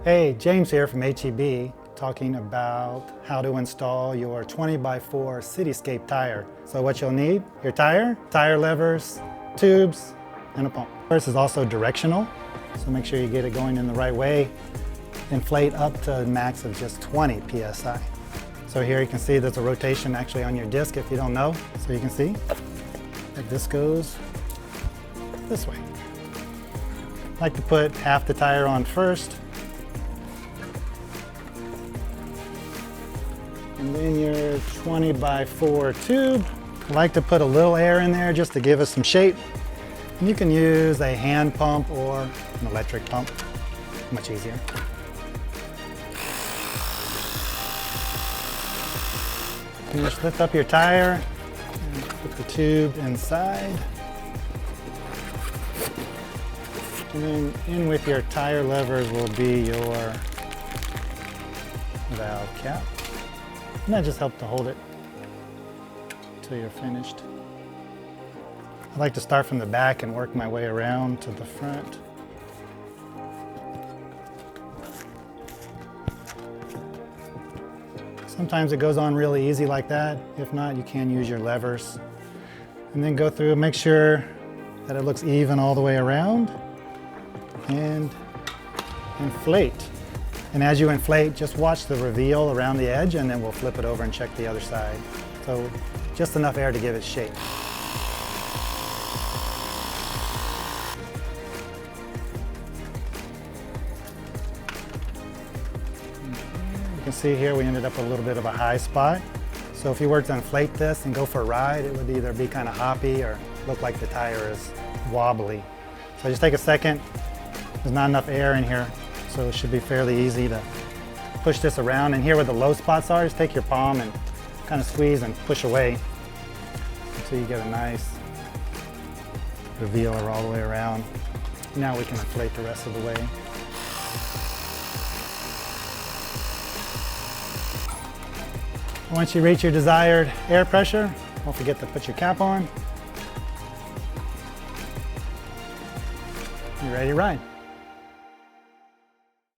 Hey, James here from HEB talking about how to install your 20x4 Cityscape tire. So what you'll need, your tire levers, tubes, and a pump. This is also directional, so make sure you get it going in the right way. Inflate up to a max of just 20 psi. So here you can see there's a rotation actually on your disc if you don't know. So you can see that this goes this way. I like to put half the tire on first. And then your 20x4 tube. I like to put a little air in there just to give us some shape. And you can use a hand pump or an electric pump, much easier. You just lift up your tire and put the tube inside. And then in with your tire levers will be your valve cap. And that just helps to hold it until you're finished. I like to start from the back and work my way around to the front. Sometimes it goes on really easy like that. If not, you can use your levers. And then go through, make sure that it looks even all the way around. And inflate. And as you inflate, just watch the reveal around the edge, and then we'll flip it over and check the other side. So just enough air to give it shape. You can see here we ended up with a little bit of a high spot. So if you were to inflate this and go for a ride, it would either be kind of hoppy or look like the tire is wobbly. So just take a second. There's not enough air in here, so it should be fairly easy to push this around. And here where the low spots are, just take your palm and kind of squeeze and push away until you get a nice reveal all the way around. Now we can inflate the rest of the way. Once you reach your desired air pressure, don't forget to put your cap on. You're ready to ride.